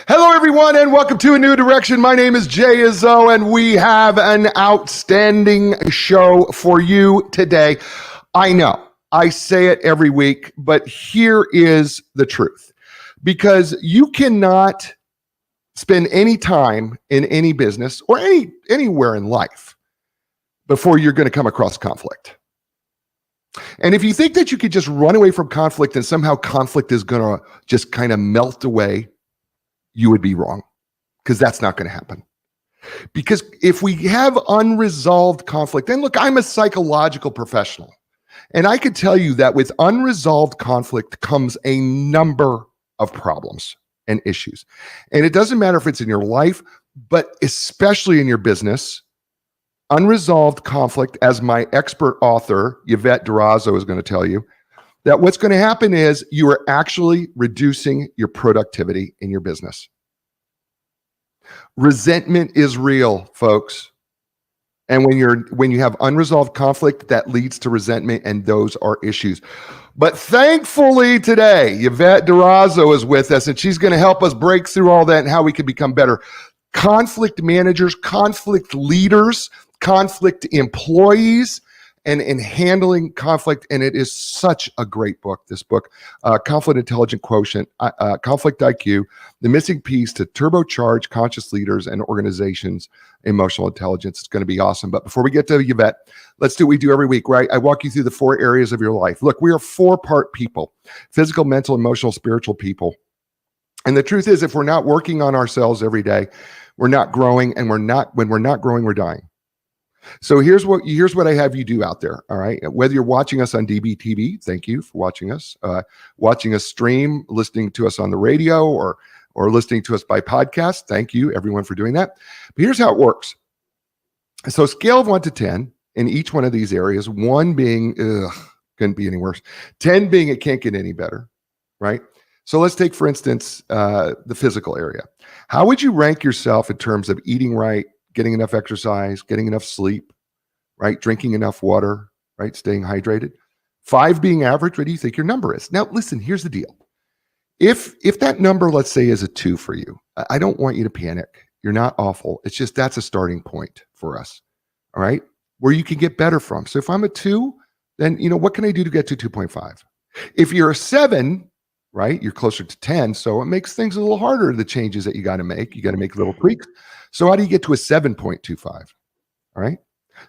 Hello, everyone, and welcome to A New Direction. My name is Jay Izzo, and we have an outstanding show for you today. I know I say it every week, but here is the truth. Because you cannot spend any time in any business or anywhere in life before you're going to come across conflict. And if you think that you could just run away from conflict and somehow conflict is going to just kind of melt away, you would be wrong, because that's not going to happen. Because if we have unresolved conflict, and look, I'm a psychological professional, and I could tell you that with unresolved conflict comes a number of problems and issues. And it doesn't matter if it's in your life, but especially in your business. Unresolved conflict, as my expert author, Yvette Durazo, is going to tell you, that what's going to happen is you are actually reducing your productivity in your business. Resentment is real, folks. And when you have unresolved conflict, that leads to resentment, and those are issues. But thankfully today, Yvette Durazo is with us, and she's going to help us break through all that and how we can become better conflict managers, conflict leaders, conflict employees, and in handling conflict. And it is such a great book, this book, Conflict Intelligent Quotient, Conflict IQ, the missing piece to turbocharge conscious leaders and organizations' emotional intelligence. It's going to be awesome. But before we get to Yvette, let's do what we do every week, right? I walk you through the 4 areas of your life. Look, we are 4-part people: physical, mental, emotional, spiritual people. And the truth is, if we're not working on ourselves every day, we're not growing, and when we're not growing, we're dying. So here's what I have you do out there. All right. Whether you're watching us on DBTV, thank you for watching us stream, listening to us on the radio, or listening to us by podcast. Thank you, everyone, for doing that. But here's how it works. So scale of 1 to 10 in each one of these areas, 1 being, couldn't be any worse, 10 being it can't get any better, right? So let's take, for instance, the physical area. How would you rank yourself in terms of eating right, getting enough exercise, getting enough sleep, right? Drinking enough water, right? Staying hydrated. 5 being average. What do you think your number is? Now, listen, here's the deal. If that number, let's say, is a 2 for you, I don't want you to panic. You're not awful. It's just that's a starting point for us, all right? Where you can get better from. So if I'm a 2, then, what can I do to get to 2.5? If you're a 7, right, you're closer to 10, so it makes things a little harder, the changes that you got to make. You got to make little tweaks. So how do you get to a 7.25? All right.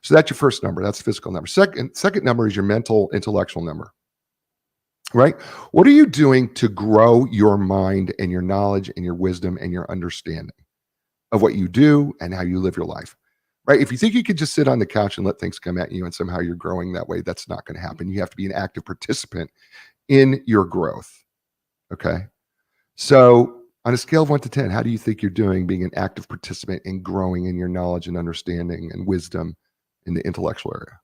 So that's your first number. That's the physical number. Second number is your mental, intellectual number. Right? What are you doing to grow your mind and your knowledge and your wisdom and your understanding of what you do and how you live your life? Right? If you think you could just sit on the couch and let things come at you and somehow you're growing that way, that's not going to happen. You have to be an active participant in your growth. Okay. So on a scale of 1 to 10, how do you think you're doing being an active participant in growing in your knowledge and understanding and wisdom in the intellectual area?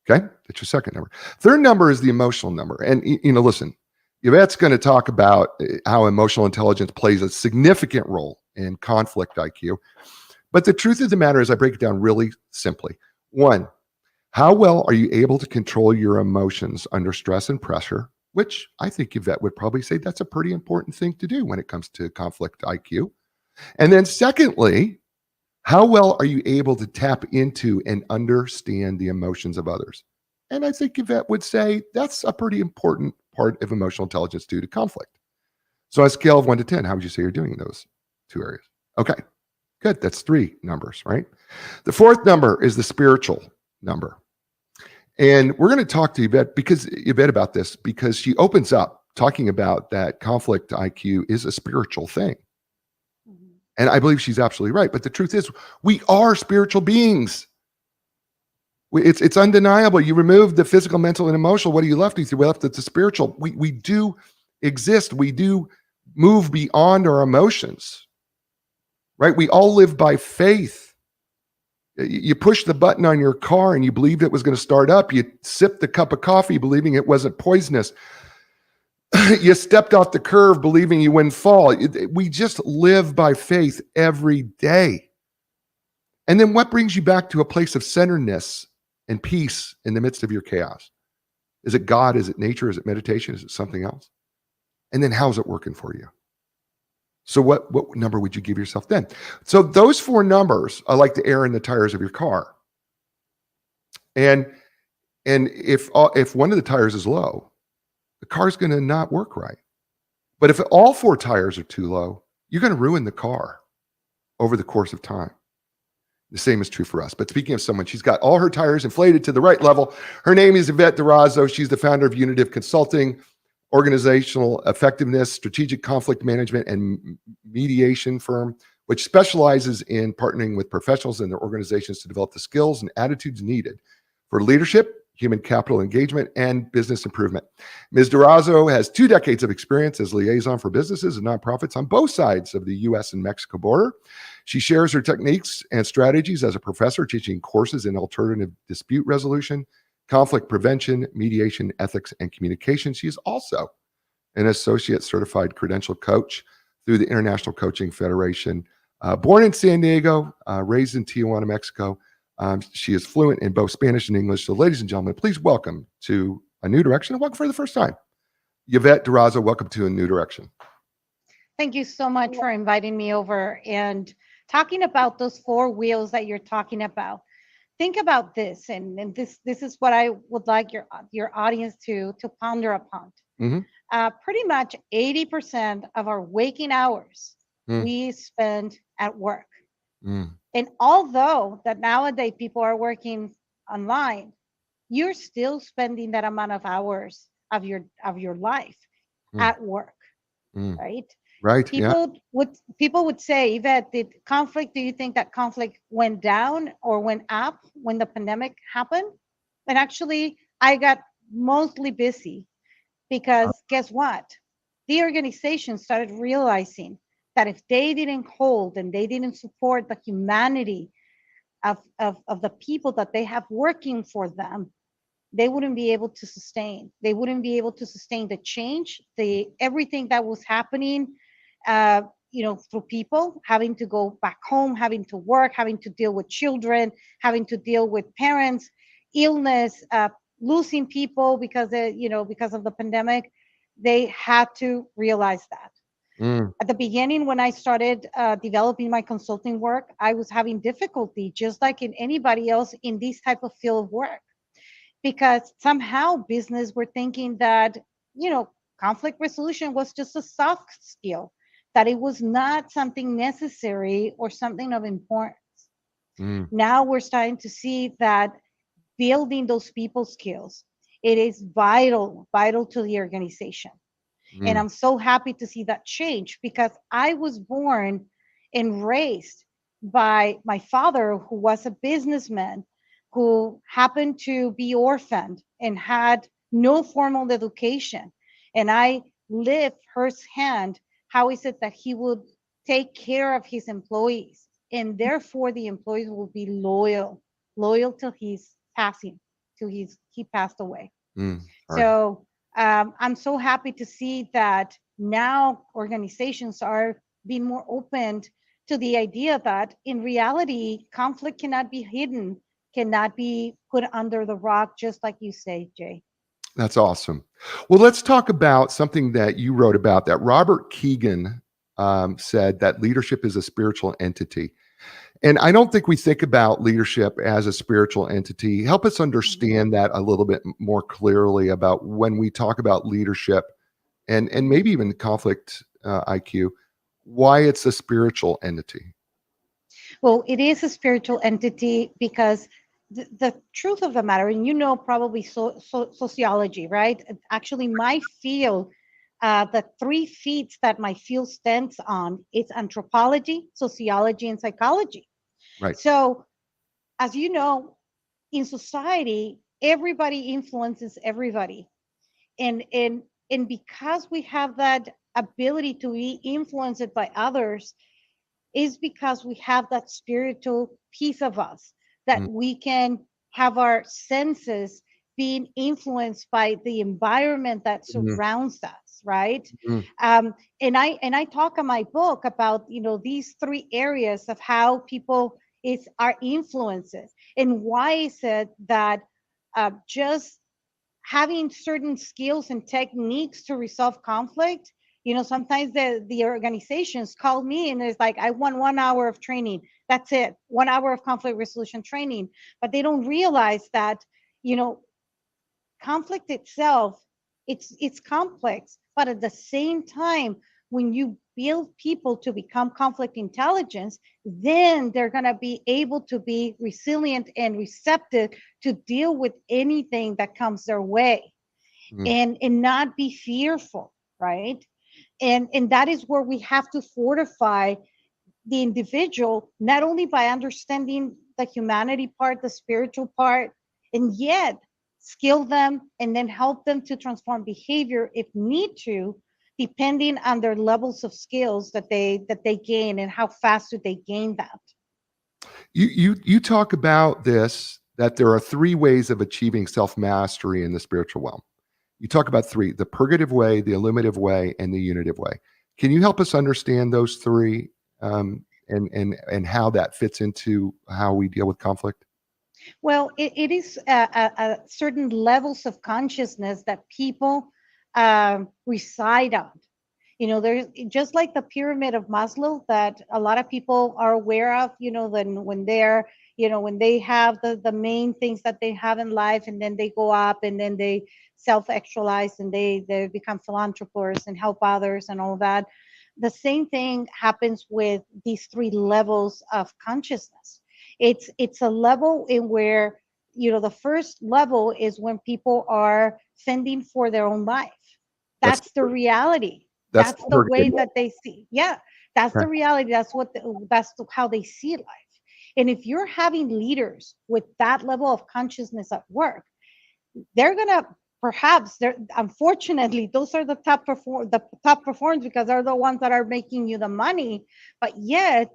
Okay, that's your second number. Third number is the emotional number. And, listen, Yvette's going to talk about how emotional intelligence plays a significant role in conflict IQ. But the truth of the matter is, I break it down really simply. 1, how well are you able to control your emotions under stress and pressure? Which I think Yvette would probably say that's a pretty important thing to do when it comes to conflict IQ. And then secondly, how well are you able to tap into and understand the emotions of others? And I think Yvette would say that's a pretty important part of emotional intelligence due to conflict. So on a scale of 1 to 10, how would you say you're doing in those 2 areas? Okay, good. That's 3 numbers, right? The 4th number is the spiritual number. And we're going to talk to Yvette about this, because she opens up talking about that conflict IQ is a spiritual thing. Mm-hmm. And I believe she's absolutely right. But the truth is, we are spiritual beings. It's undeniable. You remove the physical, mental, and emotional. What are you left with? You're left with the spiritual. We do exist. We do move beyond our emotions, right? We all live by faith. You push the button on your car and you believed it was going to start up. You sipped the cup of coffee believing it wasn't poisonous. You stepped off the curve believing you wouldn't fall. We just live by faith every day. And then what brings you back to a place of centeredness and peace in the midst of your chaos? Is it God? Is it nature? Is it meditation? Is it something else? And then how's it working for you? So what number would you give yourself then? So those four numbers are like the air in the tires of your car. And if one of the tires is low, the car's going to not work right. But if all four tires are too low, you're going to ruin the car over the course of time. The same is true for us. But speaking of someone, she's got all her tires inflated to the right level. Her name is Yvette Durazo. She's the founder of Unitive Consulting, organizational effectiveness, strategic conflict management, and mediation firm, which specializes in partnering with professionals and their organizations to develop the skills and attitudes needed for leadership, human capital engagement, and business improvement. Ms. Durazo has 2 decades of experience as liaison for businesses and nonprofits on both sides of the U.S. and Mexico border. She shares her techniques and strategies as a professor, teaching courses in alternative dispute resolution, conflict prevention, mediation, ethics, and communication. She is also an associate certified credential coach through the International Coaching Federation. Born in San Diego, raised in Tijuana, Mexico. She is fluent in both Spanish and English. So, ladies and gentlemen, please welcome to A New Direction, and welcome for the first time, Yvette Durazo. Welcome to A New Direction. Thank you so much for inviting me over and talking about those 4 wheels that you're talking about. Think about this, and this is what I would like your audience to ponder upon. Mm-hmm. Pretty much 80% of our waking hours Mm. we spend at work. Mm. And although that nowadays people are working online, you're still spending that amount of hours of your life Mm. at work, Mm. right? Right. Yeah. People would say, Yvette, do you think that conflict went down or went up when the pandemic happened? And actually, I got mostly busy because guess what? The organization started realizing that if they didn't hold and they didn't support the humanity of the people that they have working for them, they wouldn't be able to sustain. They wouldn't be able to sustain the change, the everything that was happening, through people having to go back home, having to work, having to deal with children, having to deal with parents, illness, losing people because of the pandemic. They had to realize that. Mm. At the beginning, when I started developing my consulting work, I was having difficulty, just like in anybody else in this type of field of work, because somehow business were thinking that conflict resolution was just a soft skill, that it was not something necessary or something of importance. Mm. Now we're starting to see that building those people skills, it is vital to the organization. And Mm. I'm so happy to see that change, because I was born and raised by my father, who was a businessman, who happened to be orphaned and had no formal education. And I lived firsthand how is it that he would take care of his employees, and therefore the employees will be loyal till he's passing, till he passed away. Mm. Hard. So I'm so happy to see that now organizations are being more open to the idea that in reality, conflict cannot be hidden, cannot be put under the rock, just like you say, Jay. That's awesome. Well, let's talk about something that you wrote about, that Robert Keegan said, that leadership is a spiritual entity. And I don't think we think about leadership as a spiritual entity. Help us Mhm. understand that a little bit more clearly about when we talk about leadership and maybe even conflict IQ, why it's a spiritual entity. Well, it is a spiritual entity because the truth of the matter, and probably sociology, right? Actually, my field, the 3 feet that my field stands on, it's anthropology, sociology, and psychology. Right. So, as you know, in society, everybody influences everybody, and and because we have that ability to be influenced by others, is because we have that spiritual piece of us, that Mm. we can have our senses being influenced by the environment that Mm. surrounds us, right? Mm. And I talk in my book about these 3 areas of how people is are influences, and why is it that just having certain skills and techniques to resolve conflict Sometimes the organizations call me and it's like, I want 1 hour of training. That's it. 1 hour of conflict resolution training. But they don't realize that, you know, conflict itself, it's complex, but at the same time, when you build people to become conflict intelligence, then they're going to be able to be resilient and receptive to deal with anything that comes their way, Mm. and not be fearful, right? And that is where we have to fortify the individual, not only by understanding the humanity part, the spiritual part, and yet skill them and then help them to transform behavior if need to, depending on their levels of skills that they gain and how fast do they gain that. You talk about this, that there are three ways of achieving self-mastery in the spiritual realm. You talk about three: the purgative way, the illuminative way, and the unitive way. Can you help us understand those three, and how that fits into how we deal with conflict? Well, it is certain levels of consciousness that people reside on. There's just like the pyramid of Maslow that a lot of people are aware of. Then when they have the main things that they have in life, and then they go up, and then they self-actualize, and they become philanthropists and help others and all that. The same thing happens with these three levels of consciousness. It's a level in where, the first level is when people are fending for their own life. That's That's the reality. that's That's the the purgative way way. that they see. Yeah, that's Okay. the reality. That's how they see life. And if you're having leaders with that level of consciousness at work, they're gonna perhaps they're unfortunately those are the top performers, because they're the ones that are making you the money. But yet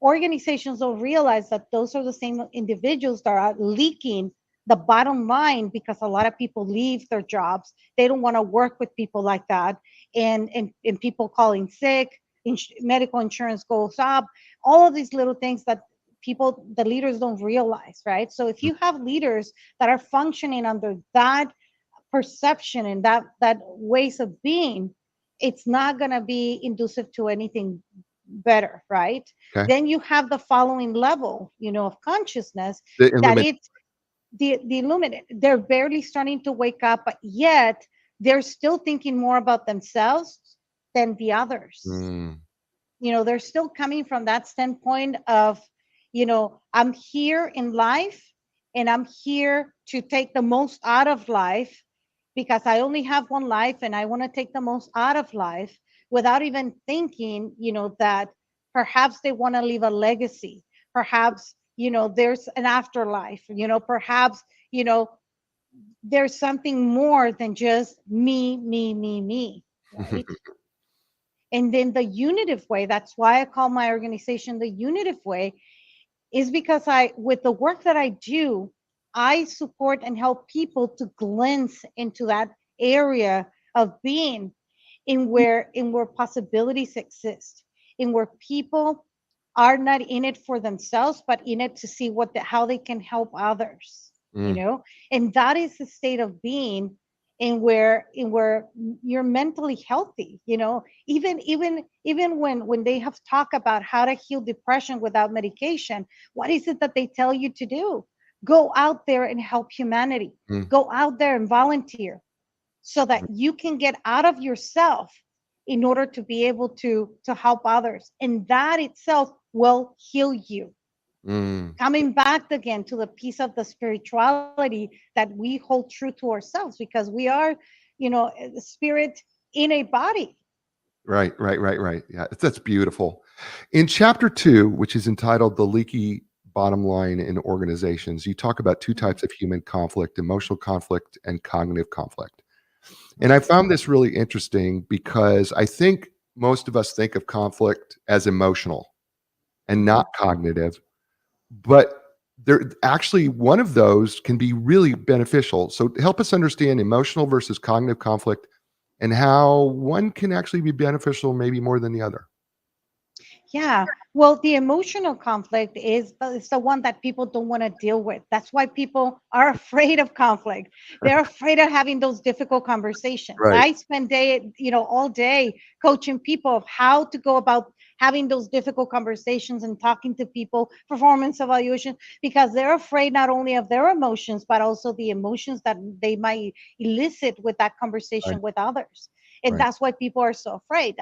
organizations don't realize that those are the same individuals that are leaking the bottom line, because a lot of people leave their jobs. They don't want to work with people like that. And people calling sick, medical insurance goes up, all of these little things that the leaders don't realize, right? So if you have leaders that are functioning under that perception and that ways of being, it's not going to be inducive to anything better, right? Okay. Then you have the following level, of consciousness, The that illuminate. it's the illuminate. They're barely starting to wake up, but yet they're still thinking more about themselves than the others. Mm. They're still coming from that standpoint of, I'm here in life, and I'm here to take the most out of life, because I only have one life and I want to take the most out of life, without even thinking, that perhaps they want to leave a legacy. Perhaps, there's an afterlife, perhaps, you know, there's something more than just me, right? And then the unitive way, that's why I call my organization the Unitive Way, is because with the work that I do, I support and help people to glimpse into that area of being, in where possibilities exist, in where people are not in it for themselves, but in it to see how they can help others, Mm. and that is the state of being, in where you're mentally healthy, even when they have talk about how to heal depression without medication. What is it that they tell you to do? Go out there and help humanity. Mm. Go out there and volunteer, so that you can get out of yourself in order to be able to help others, and that itself will heal you. Mm. Coming back again to the piece of the spirituality that we hold true to ourselves, because we are, the spirit in a body. Right, right, right, right. Yeah, that's beautiful. In chapter 2, which is entitled "The Leaky Bottom Line in Organizations," you talk about two types of human conflict: emotional conflict and cognitive conflict. And I found this really interesting because I think most of us think of conflict as emotional and Mhm. not cognitive, but there actually one of those can be really beneficial. So help us understand emotional versus cognitive conflict and how one can actually be beneficial maybe more than the other. Yeah. Well, the emotional conflict is the one that people don't want to deal with. That's why people are afraid of conflict. They're afraid of having those difficult conversations. Right. I spend all day coaching people of how to go about having those difficult conversations and talking to people, performance evaluation, because they're afraid not only of their emotions, but also the emotions that they might elicit with that Right. conversation with others. And Right. that's why people are so afraid.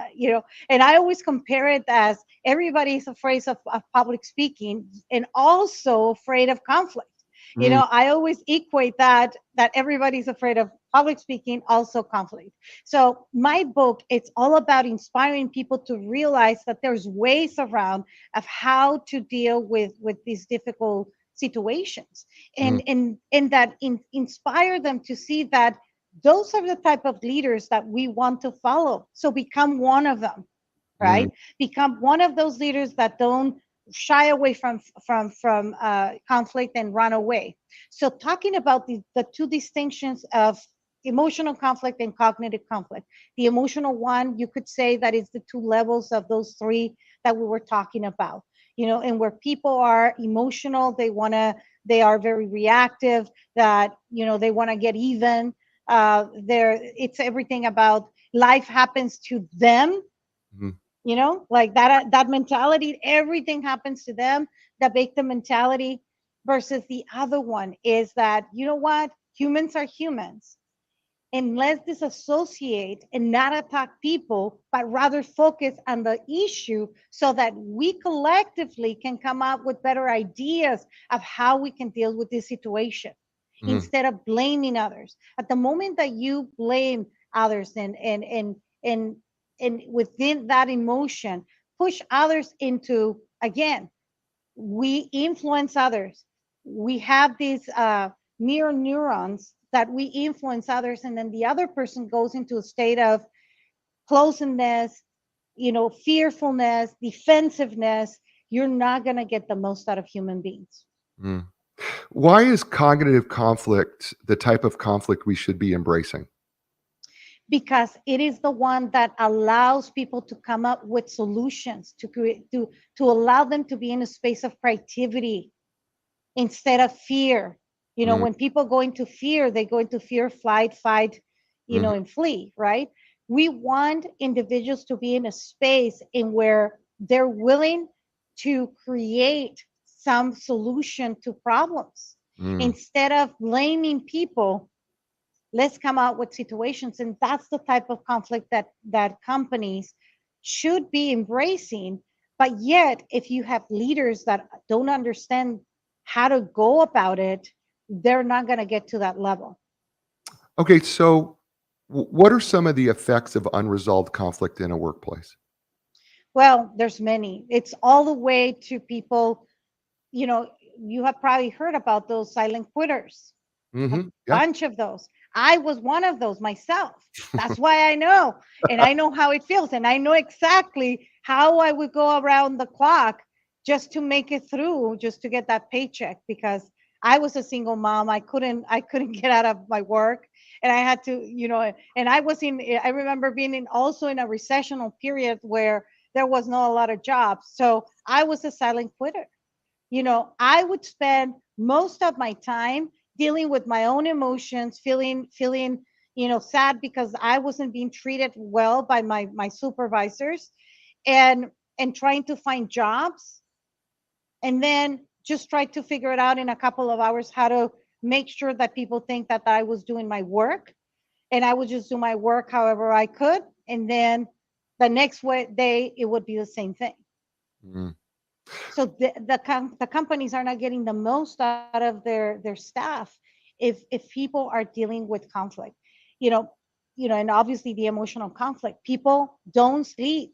And I always compare it as everybody's afraid of public speaking and also afraid of conflict. Mm, I always equate that everybody's afraid of public speaking, also conflict. So my book, it's all about inspiring people to realize that there's ways around of how to deal with these difficult situations, mm, and that inspire them to see that those are the type of leaders that we want to follow. So become one of them, mm, right? Become one of those leaders that don't shy away from conflict and run away. So talking about the two distinctions of emotional conflict and cognitive conflict. The emotional one, you could say that is the two levels of those three that we were talking about. And where people are emotional, they are very reactive, that they want to get even. It's everything about life happens to them, mm, like that mentality, everything happens to them, the victim mentality. Versus the other one is that, what, humans are humans, and let's disassociate and not attack people, but rather focus on the issue so that we collectively can come up with better ideas of how we can deal with this situation mm, instead of blaming others. At the moment that you blame others and and within that emotion, push others into, again, we influence others. We have these mirror neurons that we influence others, and then the other person goes into a state of closeness, fearfulness, defensiveness. You're not going to get the most out of human beings. mm. Why is cognitive conflict the type of conflict we should be embracing? Because it is the one that allows people to come up with solutions, to create, to allow them to be in a space of creativity instead of fear. Mm, When people go into fear, they go into fear, flight, fight, mhm, and flee, right? We want individuals to be in a space in where they're willing to create some solution to problems. mm, Instead of blaming people, let's come out with situations. And that's the type of conflict that companies should be embracing. But yet, if you have leaders that don't understand how to go about it, they're not going to get to that level. Okay, so what are some of the effects of unresolved conflict in a workplace? Well, there's many. It's all the way to people, you know you have probably heard about those silent quitters, a Hmm. Yeah. bunch of those. I was one of those myself. That's why I know. And I know how it feels. And I know exactly how I would go around the clock just to make it through, just to get that paycheck, because I was a single mom. I couldn't get out of my work. And I had to, and I remember being also in a recessional period where there was not a lot of jobs. So I was a silent quitter. I would spend most of my time dealing with my own emotions, feeling sad because I wasn't being treated well by my supervisors, and trying to find jobs, and then just try to figure it out in a couple of hours how to make sure that people think that I was doing my work, and I would just do my work however I could, and then the next day it would be the same thing. Mm, So the companies are not getting the most out of their staff if people are dealing with conflict. you know and obviously the emotional conflict, people don't sleep.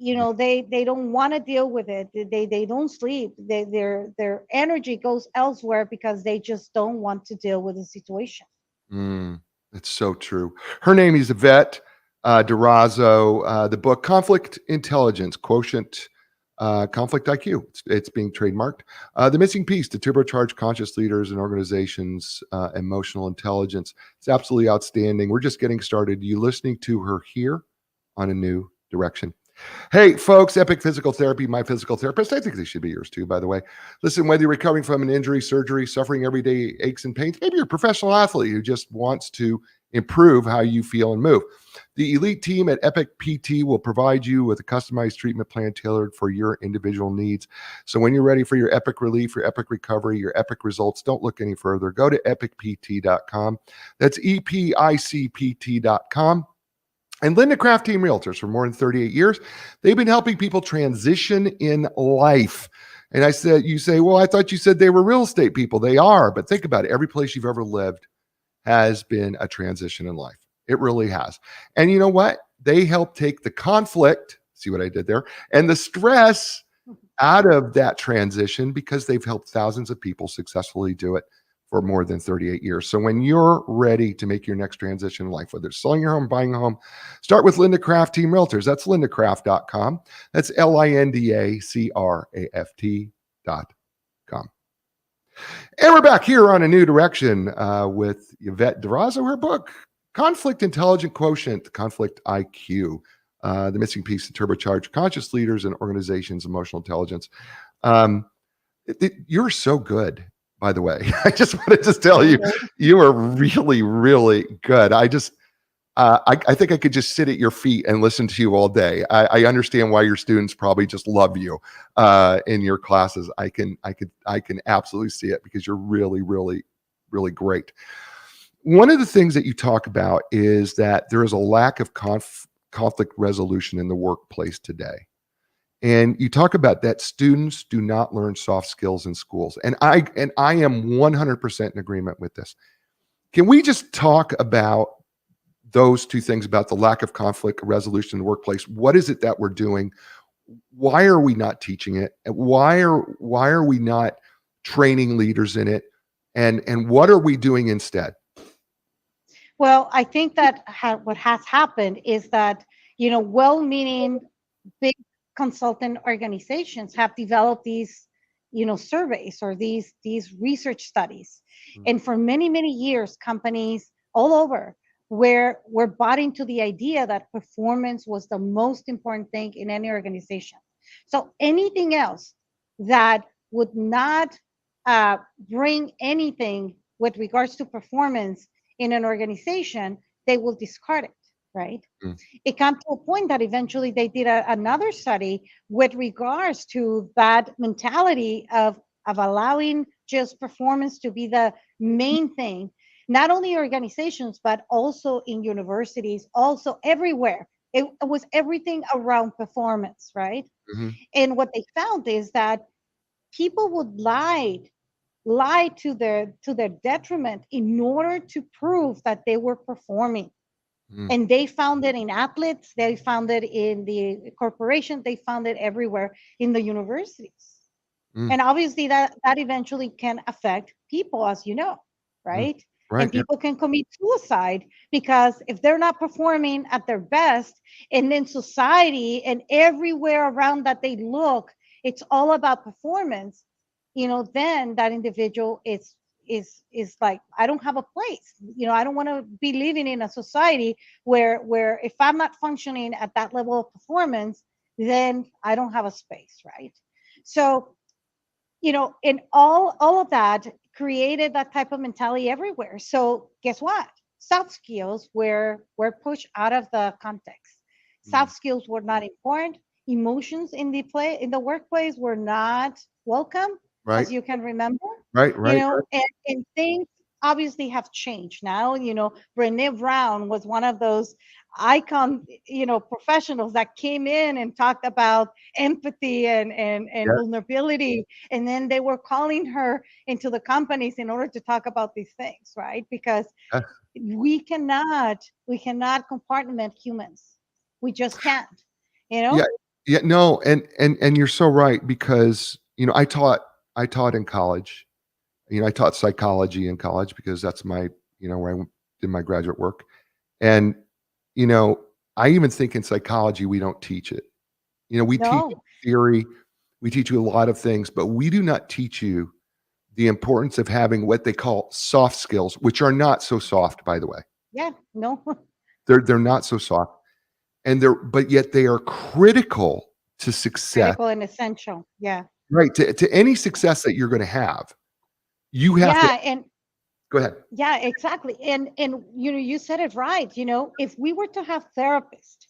mm, They don't want to deal with it. They don't sleep. Their energy goes elsewhere because they just don't want to deal with the situation. mm. It's so true. Her name is Yvette Durazo. The book Conflict Intelligence Quotient, Conflict IQ. It's being trademarked. The missing piece to turbocharge conscious leaders and organizations' emotional intelligence. It's absolutely outstanding. We're just getting started. You listening to her here on A New Direction. Hey, folks, Epic Physical Therapy, my physical therapist. I think they should be yours too, by the way. Listen, whether you're recovering from an injury, surgery, suffering everyday aches and pains, maybe you're a professional athlete who just wants to improve how you feel and move. The elite team at Epic PT will provide you with a customized treatment plan tailored for your individual needs. So when you're ready for your epic relief, your epic recovery, your epic results, don't look any further. Go to epicpt.com. That's EPICPT.com. And Linda Craft Team Realtors for more than 38 years. They've been helping people transition in life. And I said, you say, well, I thought you said they were real estate people. They are, but think about it. Every place you've ever lived has been a transition in life. It really has. And you know what? They help take the conflict, see what I did there, and the stress out of that transition because they've helped thousands of people successfully do it for more than 38 years. So when you're ready to make your next transition in life, whether it's selling your home, buying a home, start with Linda Craft Team Realtors. That's lindacraft.com. That's LINDACRAFT.com. And we're back here on A New Direction with Yvette Durazo, her book, Conflict Intelligent Quotient, Conflict IQ, the missing piece to turbocharge conscious leaders and organizations' emotional intelligence. You're so good, by the way. I just wanted to tell you, you are really, really good. I think I could just sit at your feet and listen to you all day. I understand why your students probably just love you in your classes. I can absolutely see it because you're really, really, really great. One of the things that you talk about is that there is a lack of conflict resolution in the workplace today. And you talk about that students do not learn soft skills in schools. And I am 100% in agreement with this. Can we just talk about those two things, about the lack of conflict resolution in the workplace? What is it that we're doing? Why are we not teaching it? And why are we not training leaders in it? And what are we doing instead? Well, I think that what has happened is that, well-meaning big consultant organizations have developed these, surveys or these research studies. And for many, many years, companies all over were bought into the idea that performance was the most important thing in any organization. So anything else that would not bring anything with regards to performance in an organization, they will discard it, right? It came to a point that eventually they did another study with regards to that mentality of allowing just performance to be the main thing, not only organizations, but also in universities, also everywhere. It was everything around performance, right? And what they found is that people would lie to their detriment in order to prove that they were performing. And they found it in athletes, they found it in the corporation, they found it everywhere in the universities. And obviously that eventually can affect people, as you know, right? Right. And people can commit suicide because if they're not performing at their best, and then society and everywhere around that they look, it's all about performance, then that individual is like, I don't have a place. I don't want to be living in a society where if I'm not functioning at that level of performance, then I don't have a space, right? So, and all of that created that type of mentality everywhere. So guess what? Soft skills were pushed out of the context. Soft skills were not important. Emotions in the workplace were not welcome, Right. as you can remember. Right. And things obviously have changed now. Brene Brown was one of those icon, professionals that came in and talked about empathy and vulnerability. And then they were calling her into the companies in order to talk about these things, right? Because Yeah. we cannot compartment humans. We just can't, Yeah. Yeah. No. And you're so right, because, I taught in college. I taught psychology in college because that's my, where I did my graduate work. And, I even think in psychology, we don't teach it. We teach No. theory, we teach you a lot of things, but we do not teach you the importance of having what they call soft skills, which are not so soft, by the way. Yeah, no. They're not so soft. and they're but yet they are critical to success, Critical and essential. Yeah. right? To any Yeah. success that you're going to have, you have to Yeah. And go ahead. yeah, exactly. And you said it right. If we were to have therapists,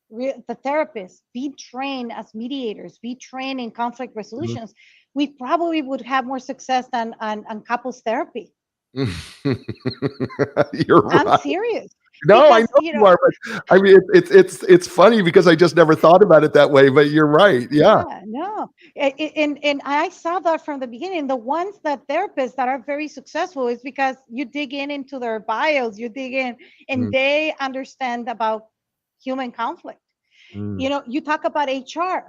the therapists be trained as mediators, be trained in conflict Mhm. resolutions, we probably would have more success than on couples therapy. You're I'm right. serious. No, I Because, know you are, but I mean, it's funny because I just never thought about it that way. But you're right. Yeah. yeah, no. And I saw that from the beginning. The ones that therapists that are very successful is because you dig into their bios, you dig in, and Mm, they understand about human conflict. mm. You talk about HR.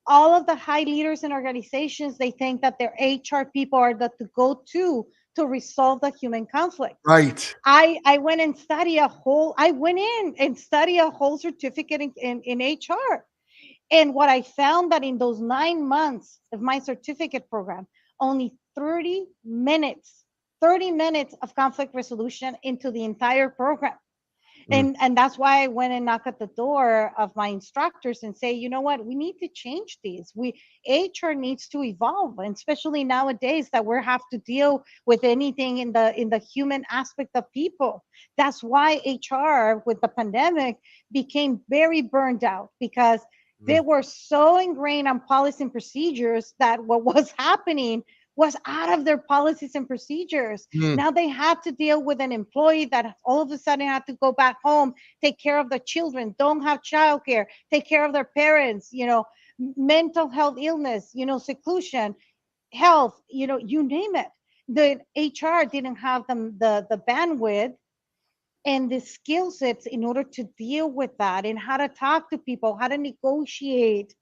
All of the high leaders in organizations, they think that their HR people are the to go to resolve the human conflict. Right. I went and study a whole I went in and study a whole certificate in HR. And what I found that in those 9 months of my certificate program, only 30 minutes of conflict resolution into the entire program. Mm, And that's why I went and knocked at the door of my instructors and say, you know what, we need to change these. HR needs to evolve, and especially nowadays that we have to deal with anything in the human aspect of people. That's why HR with the pandemic became very burned out, because they mm, were so ingrained on policy and procedures that what was happening was out of their policies and procedures. mm. Now they had to deal with an employee that all of a sudden had to go back home, take care of the children, don't have childcare, take care of their parents, mental health illness, seclusion, health, you name it. The HR didn't have the bandwidth and the skill sets in order to deal with that, and how to talk to people, how to negotiate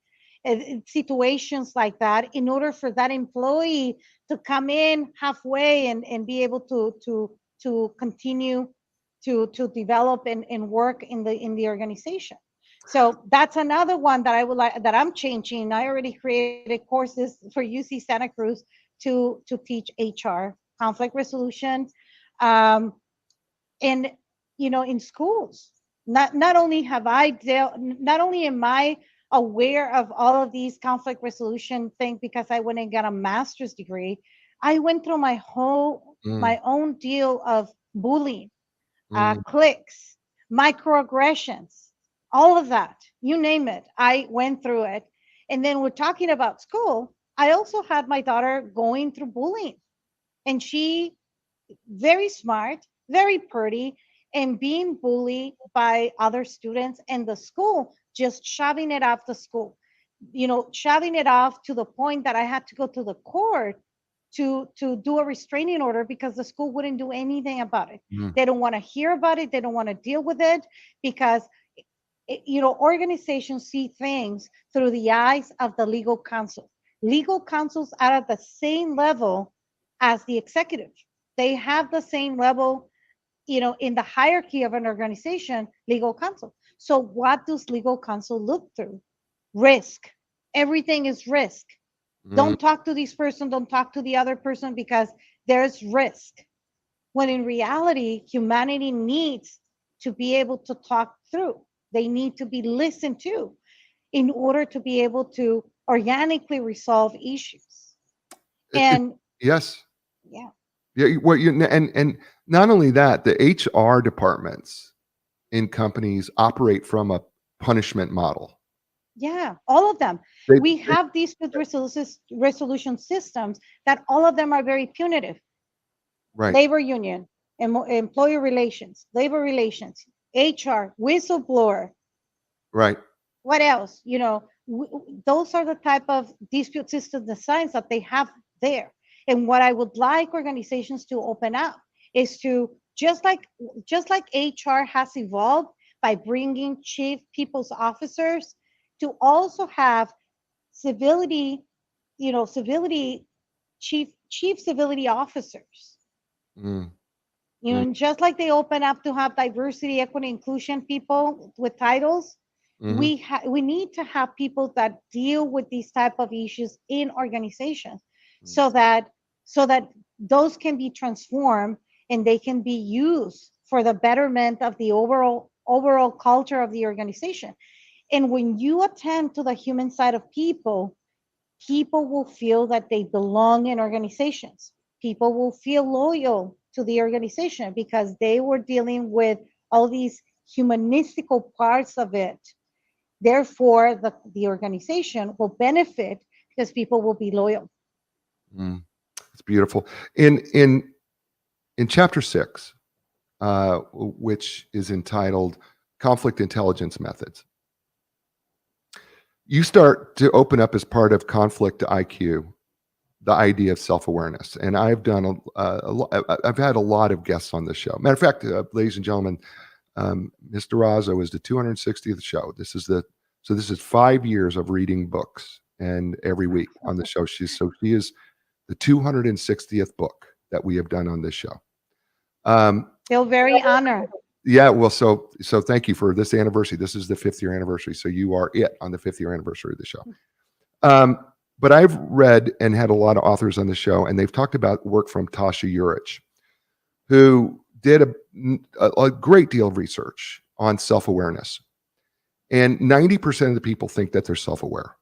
situations like that in order for that employee to come in halfway and be able to continue to develop and work in the organization. So that's another one that I would like, that I'm changing. I already created courses for UC Santa Cruz to teach HR, conflict resolution, um, and in schools. Not only have I dealt, not only am I aware of all of these conflict resolution things because I went and got a master's degree, I went through Mm, my own deal of bullying, mm, cliques, microaggressions, all of that, you name it, I went through it. And then we're talking about school. I also had my daughter going through bullying, and she very smart, very pretty, and being bullied by other students in the school, just shoving it off the school, shoving it off to the point that I had to go to the court to do a restraining order because the school wouldn't do anything about it. mm. They don't want to hear about it. They don't want to deal with it because organizations see things through the eyes of the legal counsel. Legal counsels are at the same level as the executive. They have the same level, in the hierarchy of an organization, legal counsel. So what does legal counsel look through? Risk. Everything is risk. Mm. Don't talk to this person, don't talk to the other person because there's risk. When in reality, humanity needs to be able to talk through. They need to be listened to in order to be able to organically resolve issues. It And yes. yeah, Yeah, well, and not only that, the HR departments in companies operate from a punishment model. yeah, all of them. They We have these resolution systems that all of them are very punitive. right, Labor union, employer relations, labor relations, HR, whistleblower. right. What else? Those are the type of dispute system designs that they have there. And what I would like organizations to open up is to, just like HR has evolved by bringing chief people's officers, to also have civility, civility chief civility officers. Mm, mm, And just like they open up to have diversity, equity, inclusion people with titles, mhm, we need to have people that deal with these type of issues in organizations, mm. so that those can be transformed and they can be used for the betterment of the overall overall culture of the organization. And when you attend to the human side of people, people will feel that they belong in organizations. People will feel loyal to the organization because they were dealing with all these humanistical parts of it. Therefore, the organization will benefit because people will be loyal. Mm, it's beautiful. In chapter 6, which is entitled Conflict Intelligence Methods, you start to open up as part of conflict IQ the idea of self-awareness. And I've done I've had a lot of guests on this show. Matter of fact, ladies and gentlemen, Ms. Durazo is the 260th show. This is 5 years of reading books, and every week on the show she is the 260th book that we have done on this show. Feel very honored. Yeah, well, so thank you for this anniversary. This is the 5th year anniversary, so you are it on the 5th year anniversary of the show. But I've read and had a lot of authors on the show, and they've talked about work from Tasha Eurich, who did a great deal of research on self-awareness. And 90% of the people think that they're self-aware.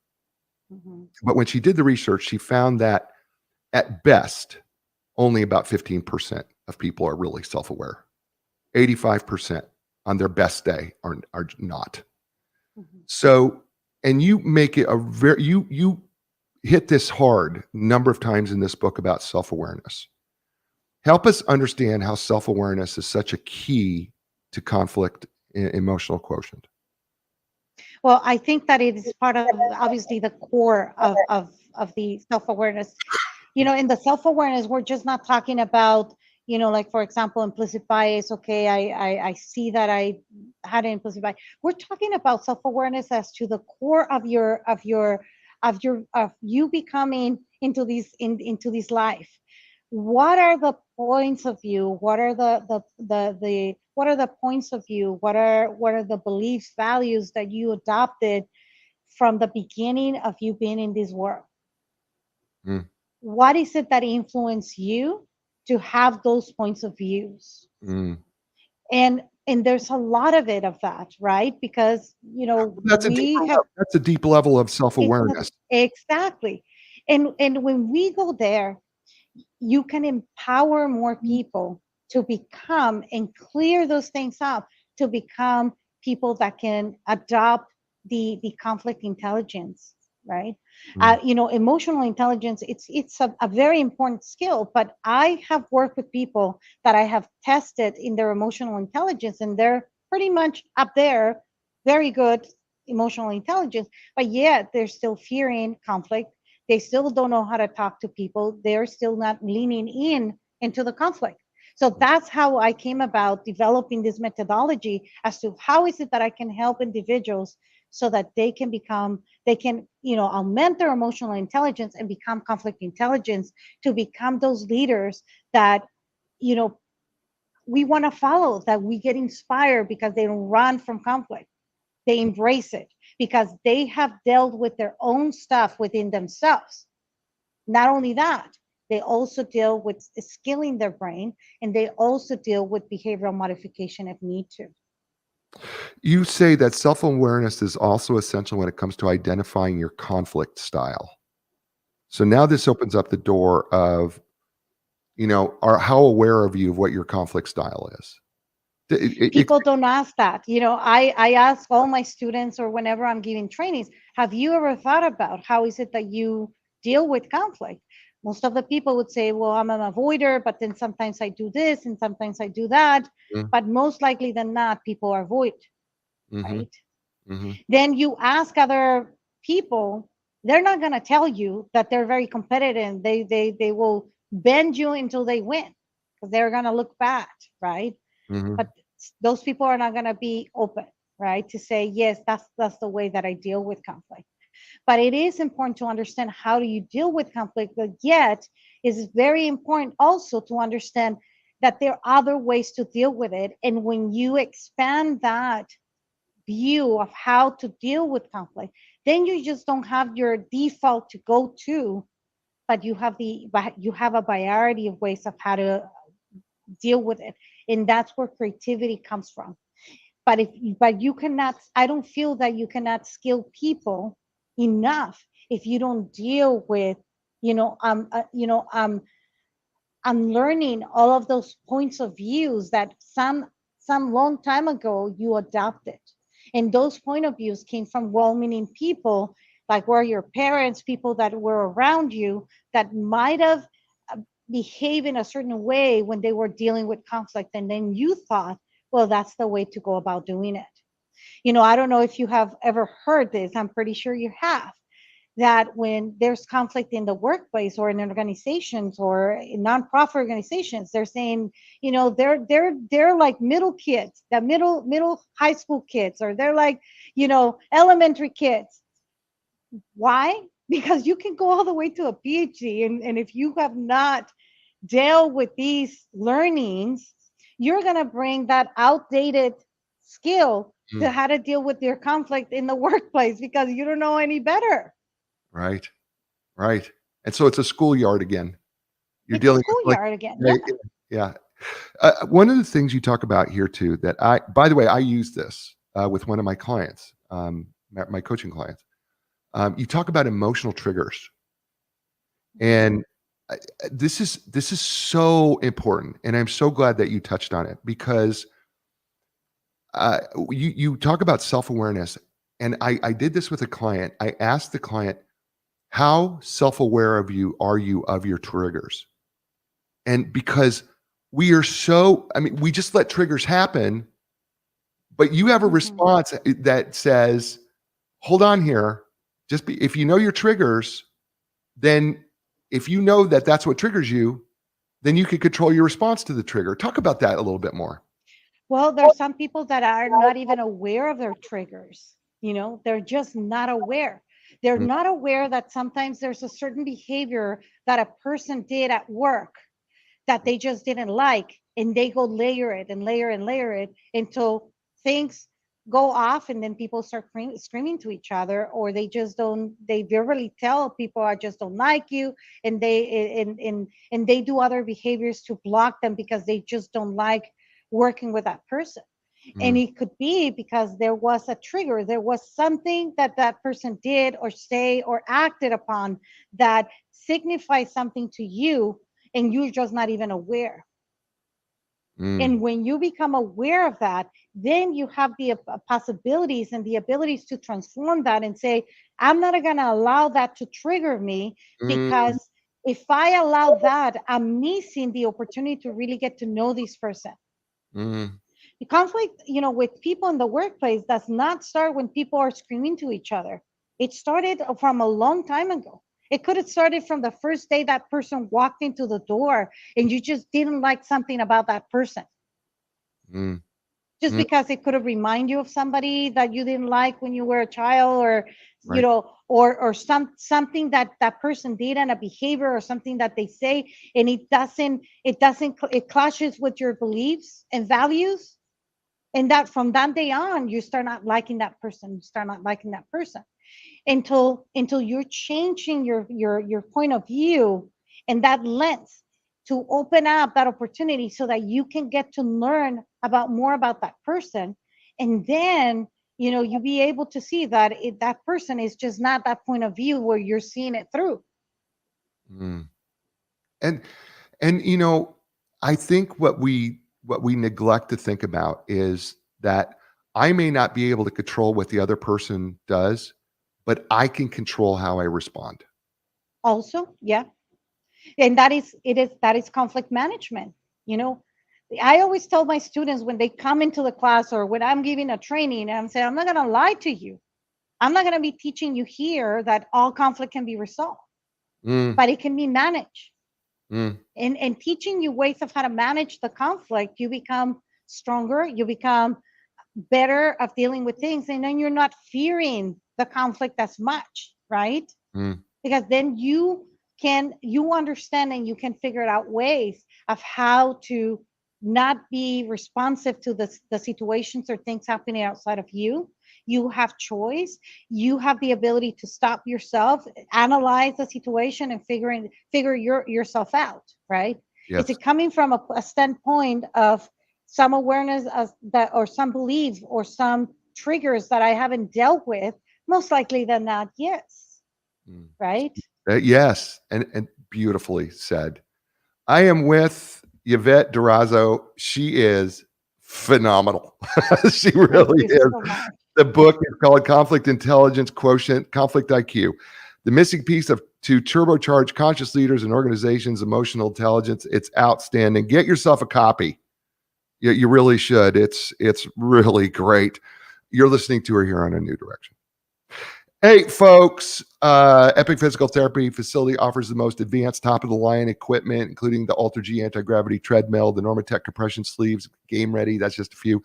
Mhm. But when she did the research, she found that at best, only about 15% of people are really self-aware. 85% on their best day are not. Mhm. So, and you make it you hit this hard number of times in this book about self-awareness. Help us understand how self-awareness is such a key to conflict emotional quotient. Well, I think that it is part of obviously the core of the self-awareness. In the self-awareness, we're just not talking about, like for example, implicit bias. Okay, I see that I had an implicit bias. We're talking about self-awareness as to the core of you becoming into this life. What are the points of view? What are what are the points of view? What are the beliefs, values that you adopted from the beginning of you being in this world? Mm, What is it that influenced you to have those points of views? mm. And there's a lot of it of that, right? Because we have That's a deep level of self-awareness. exactly. And when we go there, you can empower more people to become and clear those things up, to become people that can adopt the conflict intelligence, right? Mm, Emotional intelligence, it's a very important skill, but I have worked with people that I have tested in their emotional intelligence, and they're pretty much up there, very good emotional intelligence, but yet they're still fearing conflict. They still don't know how to talk to people. They're still not leaning into the conflict. So that's how I came about developing this methodology as to how is it that I can help individuals so that they can augment their emotional intelligence and become conflict intelligence, to become those leaders that you know we want to follow, that we get inspired because they don't run from conflict. They embrace it because they have dealt with their own stuff within themselves. Not only that, they also deal with skilling their brain, and they also deal with behavioral modification if need to. You say that self-awareness is also essential when it comes to identifying your conflict style. So now this opens up the door of, how aware are you of what your conflict style is? People don't ask that. I ask all my students, or whenever I'm giving trainings, have you ever thought about how is it that you deal with conflict? Most of the people would say, well, I'm an avoider, but then sometimes I do this and sometimes I do that. But most likely than not, people are avoid, Mm-hmm, right? mm-hmm, Then you ask other people, they're not going to tell you that they're very competitive. They will bend you until they win because they're going to look bad, right? mm-hmm. But those people are not going to be open, right, to say, yes, that's the way that I deal with conflict. But it is important to understand how do you deal with conflict, but yet is very important also to understand that there are other ways to deal with it. And when you expand that view of how to deal with conflict, then you just don't have your default to go to, but you have a variety of ways of how to deal with it. And that's where creativity comes from. But you cannot, I don't feel that you cannot skill people enough if you don't deal with, I'm learning all of those points of views that some long time ago you adopted. And those point of views came from well-meaning people, like were your parents, people that were around you that might have behaved in a certain way when they were dealing with conflict. And then you thought, well, that's the way to go about doing it. I don't know if you have ever heard this. I'm pretty sure you have, that when there's conflict in the workplace or in organizations or in nonprofit organizations, they're saying, they're like middle kids, the middle high school kids, or they're like, elementary kids. Why? Because you can go all the way to a PhD, and if you have not dealt with these learnings, you're going to bring that outdated skill to Mm, how to deal with your conflict in the workplace because you don't know any better. right. Right. And so it's a schoolyard again. You're It's a dealing with like, schoolyard again. yeah, Yeah. yeah. One of the things you talk about here too, that by the way, I use this with one of my clients, my coaching clients. You talk about emotional triggers, Mhm. and I- this is so important, and I'm so glad that you touched on it because you talk about self awareness, and I did this with a client. I asked the client, "How self aware of you are you of your triggers?" And because we are so, I mean, we just let triggers happen, but you have a Mhm. response that says, hold on here. Just be, if you know your triggers, then if you know that that's what triggers you, then you can control your response to the trigger. Talk about that a little bit more. Well, there's some people that are not even aware of their triggers. They're just not aware. They're Mm, not aware that sometimes there's a certain behavior that a person did at work that they just didn't like, and they go layer it and layer and layer it until things go off, and then people start screaming to each other, or they just don't, they verbally tell people, I just don't like you, and they do other behaviors to block them because they just don't like working with that person. And mm, it could be because there was a trigger, there was something that that person did or say or acted upon that signifies something to you, and you're just not even aware. mm, And when you become aware of that, then you have the possibilities and the abilities to transform that and say, I'm not going to allow that to trigger me, mm, because if I allow that, I'm missing the opportunity to really get to know this person. mm, The conflict, with people in the workplace does not start when people are screaming to each other. It started from a long time ago. It could have started from the first day that person walked into the door and you just didn't like something about that person. mm, Just mm, because it could have remind you of somebody that you didn't like when you were a child, or right. something that that person did, and a behavior or something that they say, and it clashes with your beliefs and values, and that from that day on you start not liking that person, until you're changing your point of view and that lens to open up that opportunity so that you can get to learn about more about that person. And then you be able to see that that person is just not that point of view where you're seeing it through. Mm. And and I think what we neglect to think about is that I may not be able to control what the other person does, but I can control how I respond. Also, yeah. And that is conflict management. you know I always tell my students when they come into the class, or when I'm giving a training, and I'm saying, I'm not going to lie to you. I'm not going to be teaching you here that all conflict can be resolved, Mm, but it can be managed. mm, And teaching you ways of how to manage the conflict, you become stronger, you become better of dealing with things, and then you're not fearing the conflict as much, right? mm, Because then you understand and you can figure out ways of how to not be responsive to the situations or things happening outside of you. You have choice, you have the ability to stop yourself, analyze the situation, and figure yourself out, right? It's yes. coming from a standpoint of some awareness of that, or some belief, or some triggers that I haven't dealt with, most likely than not, yes. Mm. Right? Yes, and beautifully said. I am with Yvette Durazo. She is phenomenal. She Thank really you is. so much. The book is called Conflict Intelligence Quotient, Conflict IQ, the missing piece of to turbocharge conscious leaders and organizations' emotional intelligence. It's outstanding. Get yourself a copy. You really should. It's really great. You're listening to her here on A New Direction. Hey, folks, Epic Physical Therapy Facility offers the most advanced top-of-the-line equipment, including the Ultra G anti-gravity treadmill, the Normatec compression sleeves, Game Ready. That's just a few.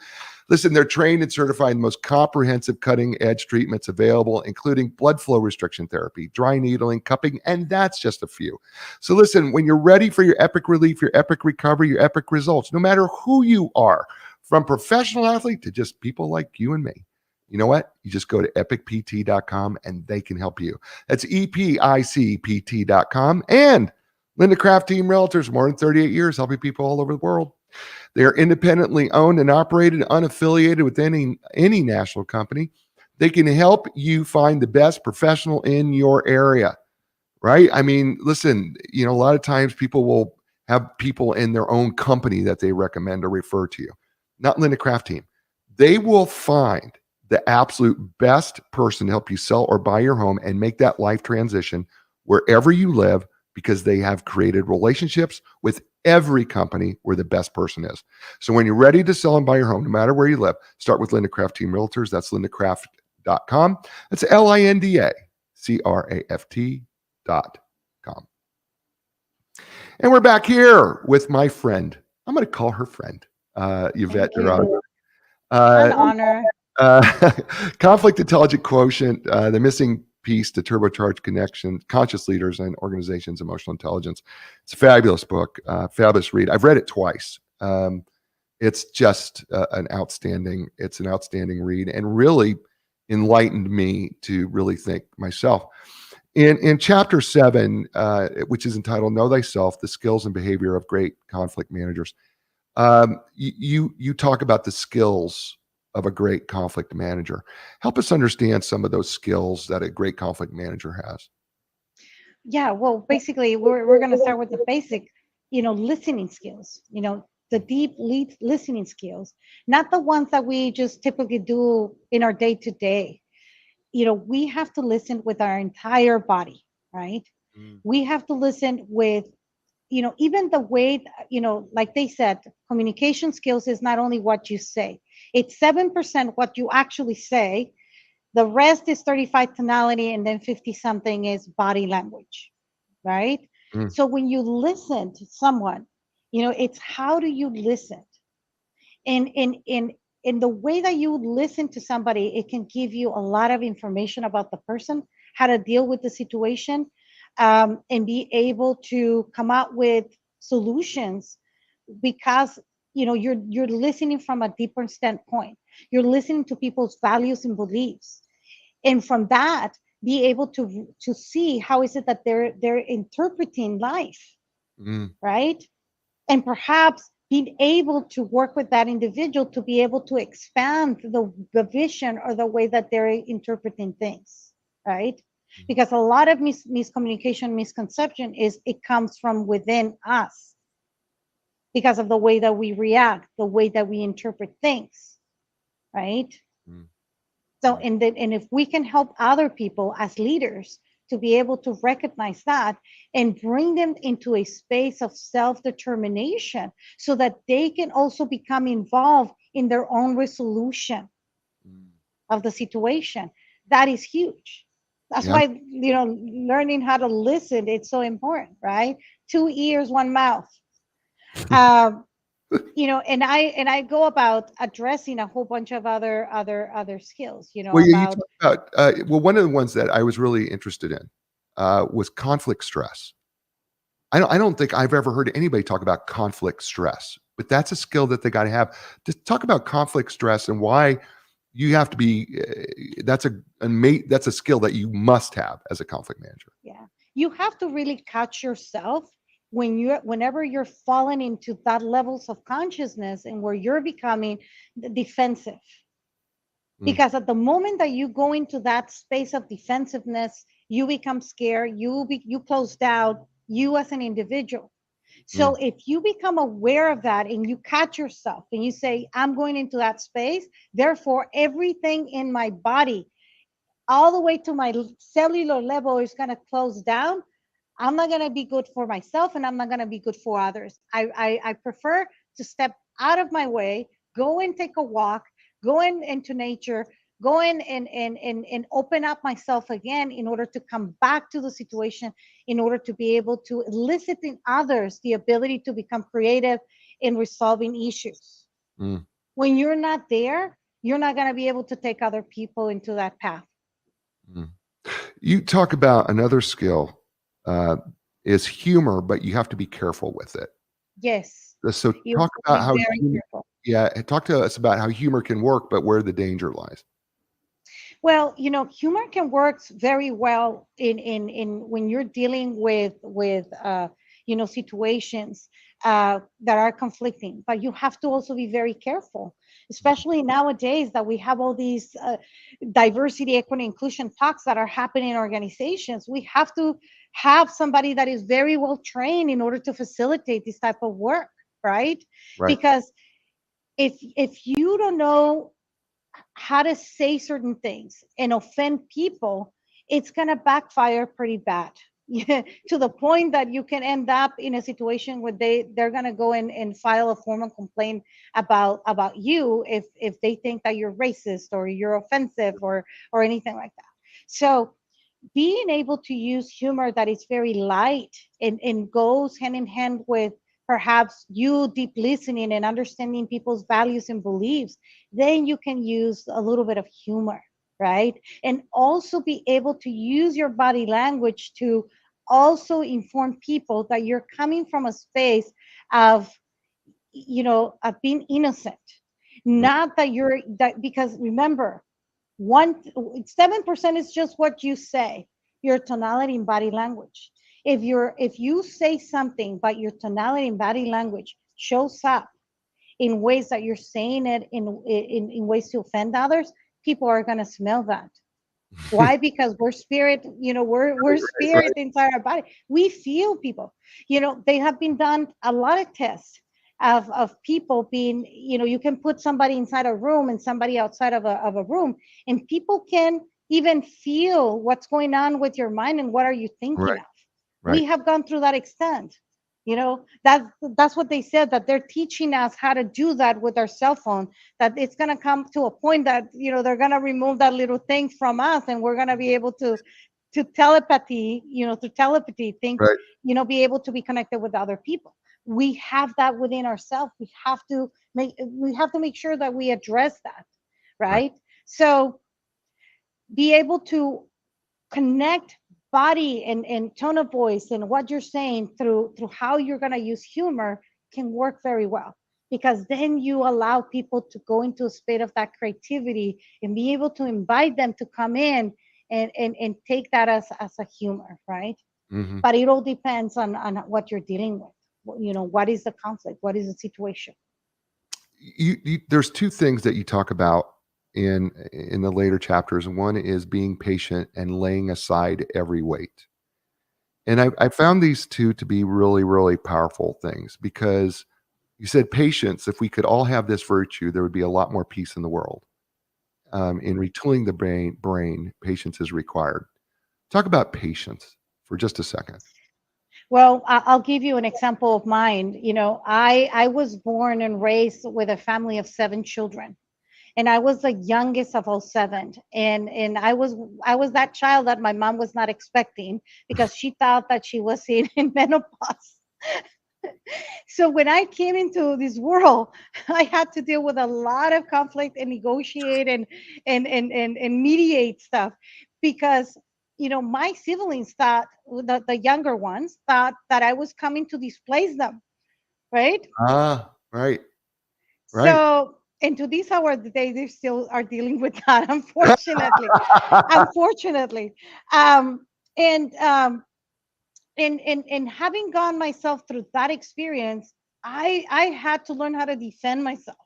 Listen, they're trained and certified in the most comprehensive cutting-edge treatments available, including blood flow restriction therapy, dry needling, cupping, and that's just a few. So listen, when you're ready for your epic relief, your epic recovery, your epic results, no matter who you are, from professional athlete to just people like you and me, you know what? You just go to epicpt.com and they can help you. That's EPICPT.com. And Linda Craft Team Realtors, more than 38 years, helping people all over the world. They are independently owned and operated, unaffiliated with any national company. They can help you find the best professional in your area, right? I mean, listen, a lot of times people will have people in their own company that they recommend or refer to you. Not Linda Craft Team. They will find the absolute best person to help you sell or buy your home and make that life transition wherever you live, because they have created relationships with every company where the best person is. So when you're ready to sell and buy your home, no matter where you live, start with Linda Craft Team Realtors. That's lindacraft.com. That's LINDACRAFT.com. And we're back here with my friend. I'm going to call her friend, Yvette Thank you. Durazo. An honor. Conflict Intelligence Quotient, the missing piece to turbocharge connection, conscious leaders and organizations' emotional intelligence. It's a fabulous book, fabulous read. I've read it twice. It's just an outstanding read, and really enlightened me to really think myself. In chapter 7, which is entitled "Know Thyself: The Skills and Behavior of Great Conflict Managers," you talk about the skills of a great conflict manager. Help us understand some of those skills that a great conflict manager has. Yeah, well, basically, we're going to start with the basic, listening skills, the deep listening skills, not the ones that we just typically do in our day to day. We have to listen with our entire body, right? We have to listen with, even the way, like they said, communication skills is not only what you say, it's 7% what you actually say. The rest is 35 tonality, and then 50 something is body language, right? Mm. So when you listen to someone, it's how do you listen? And in the way that you listen to somebody, it can give you a lot of information about the person, how to deal with the situation, and be able to come out with solutions, because you're listening from a deeper standpoint. You're listening to people's values and beliefs, and from that be able to see how is it that they're interpreting life, Mm. right? And perhaps being able to work with that individual to be able to expand the vision or the way that they're interpreting things, right? Because a lot of miscommunication, misconception is it comes from within us because of the way that we react, the way that we interpret things, right? Mm. So, and if we can help other people as leaders to be able to recognize that and bring them into a space of self-determination so that they can also become involved in their own resolution of the situation, that is huge. That's Yeah. why, learning how to listen, it's so important, right? 2 ears, 1 mouth. Um, and I go about addressing a whole bunch of other skills, Well, you about. talk about one of the ones that I was really interested in was conflict stress. I don't think I've ever heard anybody talk about conflict stress, but that's a skill that they got to have. Just talk about conflict stress and why you have to be. That's a skill that you must have as a conflict manager. Yeah. You have to really catch yourself whenever you're falling into that levels of consciousness and where you're becoming defensive. Mm, Because at the moment that you go into that space of defensiveness, you become scared, you close down, you as an individual. So mm, if you become aware of that and you catch yourself and you say, I'm going into that space, therefore everything in my body, all the way to my cellular level, is going to close down. I'm not going to be good for myself and I'm not going to be good for others. I prefer to step out of my way, go and take a walk, go into nature, go in and open up myself again in order to come back to the situation, in order to be able to elicit in others the ability to become creative in resolving issues. mm, When you're not there, you're not going to be able to take other people into that path. mm. You talk about another skill uh, is humor, but you have to be careful with it. Yes, So you have talk to about be how very humor, careful. yeah, and talk to us about how humor can work, but where the danger lies. Well, humor can work very well in when you're dealing with situations that are conflicting. But you have to also be very careful, especially nowadays that we have all these diversity, equity, inclusion talks that are happening in organizations. We have to have somebody that is very well trained in order to facilitate this type of work, right? Right. Because if you don't know how to say certain things and offend people, it's going to backfire pretty bad. Yeah, to the point that you can end up in a situation where they're going to go in and file a formal complaint about you if they think that you're racist or you're offensive or anything like that. So being able to use humor that is very light and goes hand in hand with perhaps you deep listening and understanding people's values and beliefs, then you can use a little bit of humor, right? And also be able to use your body language to also inform people that you're coming from a space of of being innocent, Mm, not that you're that, because remember, 7% is just what you say, your tonality and body language. If you say something but your tonality and body language shows up in ways that you're saying it in ways to offend others, people are going to smell that. Why? Because we're spirit, we're right, spirit right, inside our body. We feel people. They have been done a lot of tests of people being, you can put somebody inside a room and somebody outside of a room, and people can even feel what's going on with your mind and what are you thinking right, of. We right, have gone through that extent. That's what they said, that they're teaching us how to do that with our cell phone, that it's going to come to a point that they're going to remove that little thing from us and we're going to be able to telepathy, through telepathy think, right, be able to be connected with other people. We have that within ourselves. We have to make sure that we address that, right. right? So be able to connect body and tone of voice and what you're saying through how you're going to use humor can work very well, because then you allow people to go into a state of that creativity and be able to invite them to come in and take that as a humor, right? Hmm. But it all depends on what you're dealing with. What is the conflict, what is the situation. There's two things that you talk about in the later chapters. One is being patient and laying aside every weight. And I found these two to be really, really powerful things because you said patience. If we could all have this virtue, there would be a lot more peace in the world. In retooling the brain, patience is required. Talk about patience for just a second. Well, I'll give you an example of mine. I was born and raised with a family of 7 children, and I was the youngest of all seven. And I was that child that my mom was not expecting because she thought that she was in menopause. So when I came into this world, I had to deal with a lot of conflict and negotiate and mediate stuff, because my siblings thought, the younger ones thought that I was coming to displace them, right? Ah, right, right. So, and to this hour they still are dealing with that, unfortunately. Unfortunately. um and and having gone myself through that experience, I had to learn how to defend myself,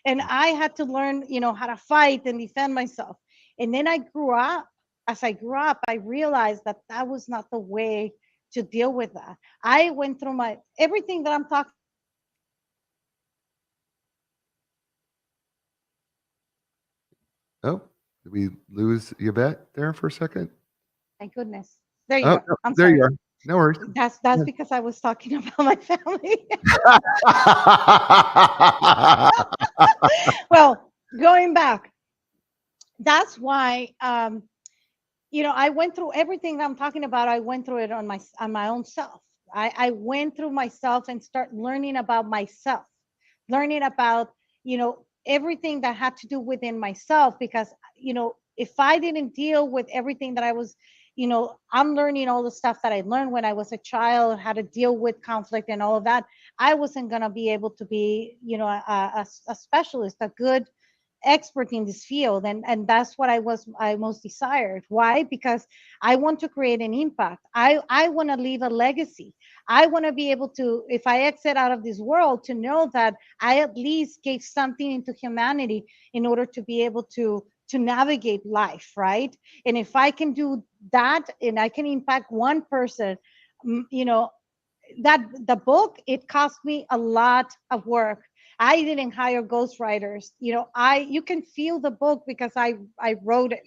and I had to learn, how to fight and defend myself. And then I grew up. As I grew up, I realized that that was not the way to deal with that. I went through my everything that I'm talking about. I went through it on my own self-mastery. Oh, did we lose Yvette there for a second? My goodness. There you Oh, go. no, I'm there you sorry. are. No worries. That's because I was talking about my family. Well, going back, that's why I went through everything that I'm talking about. I went through it on my own self. I went through myself and start learning about myself, learning about everything that had to do within myself, because if I didn't deal with everything that I was, I'm learning all the stuff that I learned when I was a child, how to deal with conflict and all of that. I wasn't going to be able to be a specialist, a good expert in this field, and that's what I most desired. Why? Because I want to create an impact. I want to leave a legacy. I want to be able to, if I exit out of this world, to know that I at least gave something into humanity in order to be able to navigate life, right? And if I can do that and I can impact one person, mm, you know that the book, it cost me a lot of work. I didn't hire ghostwriters. I you can feel the book because I wrote it,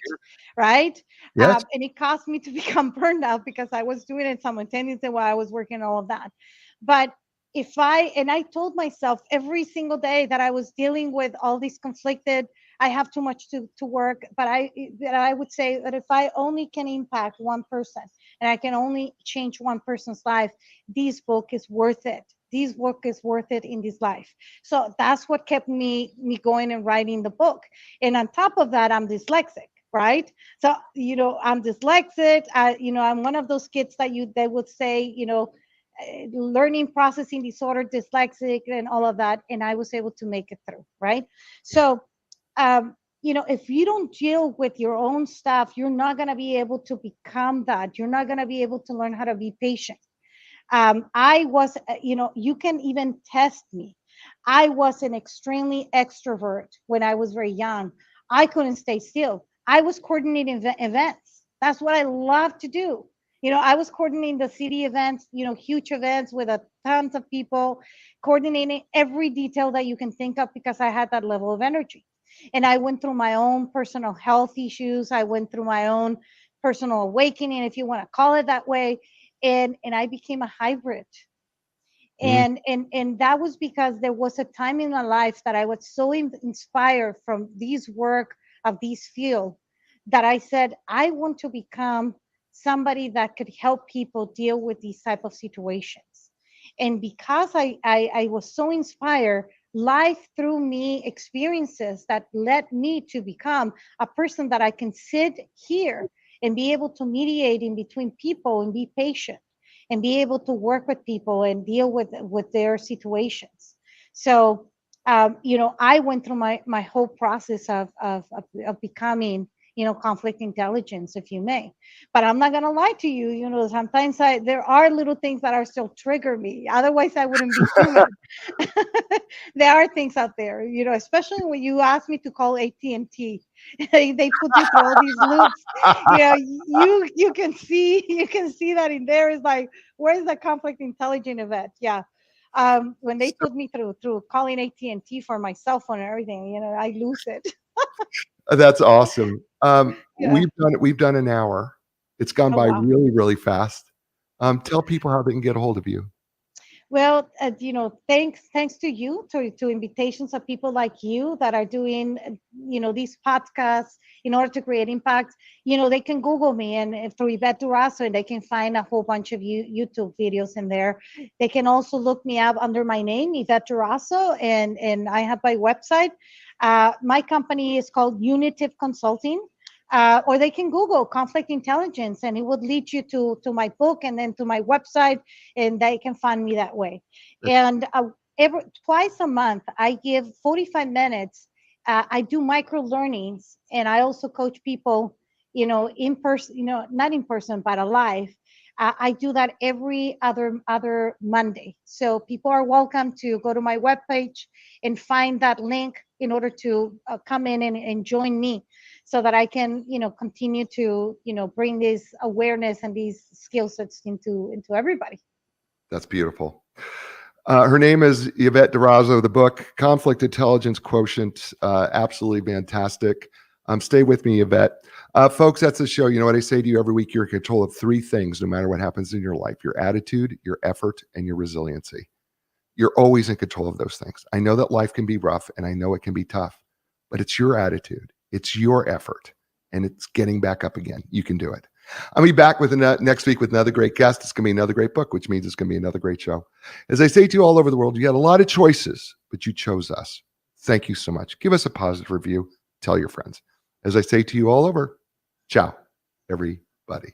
right? Yes. And it caused me to become burned out because I was doing it simultaneously while I was working all of that. But if I and I told myself every single day that I was dealing with all these conflicted, I have too much to work, but I would say that if I only can impact one person and I can only change one person's life, this book is worth it. This book is worth it in this life. So that's what kept me going and writing the book. And on top of that, I'm dyslexic, right? So I'm dyslexic. I'm one of those kids that they would say, learning processing disorder, dyslexic, and all of that. And I was able to make it through, right? So if you don't deal with your own stuff, you're not going to be able to become that. You're not going to be able to learn how to be patient. I was, you can even test me. I was an extremely extrovert when I was very young. I couldn't stay still. I was coordinating events. That's what I love to do. I was coordinating the city events, huge events with a tons of people, coordinating every detail that you can think of because I had that level of energy. And I went through my own personal health issues. I went through my own personal awakening, if you want to call it that way, and I became a hybrid. Mm, And that was because there was a time in my life that I was so inspired from this work of this field that I said I want to become somebody that could help people deal with these type of situations. And because I was so inspired, life threw me experiences that led me to become a person that I can sit here and be able to mediate in between people and be patient and be able to work with people and deal with their situations. So I went through my whole process of becoming conflict intelligence, if you may. But I'm not going to lie to you, sometimes there are little things that are still trigger me, otherwise I wouldn't be human. There are things out there, especially when you ask me to call AT&T. They put you through all these loops. You can see that in there is like, where's the conflict intelligent event? Yeah. When they so put me through calling AT&T for my cell phone and everything, I lose it. that's awesome. Yeah. We've done an hour. It's gone Oh, by wow. really, really fast. Tell people how they can get a hold of you. Well, thanks to you, to invitations of people like you that are doing, these podcasts in order to create impact. They can Google me and through Yvette Durazo, and they can find a whole bunch of YouTube videos in there. They can also look me up under my name, Yvette Durazo, and I have my website. My company is called Unitive Consulting. Or they can Google conflict intelligence, and it would lead you to my book and then to my website, and they can find me that way. That's And twice a month, I give 45 minutes. I do micro learnings, and I also coach people, in person, not in person, but alive. I do that every other Monday. So people are welcome to go to my webpage and find that link in order to come in and join me, so that I can, continue to, bring this awareness and these skill sets into everybody. That's beautiful. Her name is Yvette Durazo. The book, Conflict Intelligence Quotient, absolutely fantastic. Stay with me, Yvette. Folks, that's the show. You know what I say to you every week? You're in control of three things, no matter what happens in your life: your attitude, your effort, and your resiliency. You're always in control of those things. I know that life can be rough and I know it can be tough, but it's your attitude, it's your effort, and it's getting back up again. You can do it. I'll be back with next week with another great guest. It's going to be another great book, which means it's going to be another great show. As I say to you all over the world, you had a lot of choices, but you chose us. Thank you so much. Give us a positive review. Tell your friends. As I say to you all over, ciao, everybody.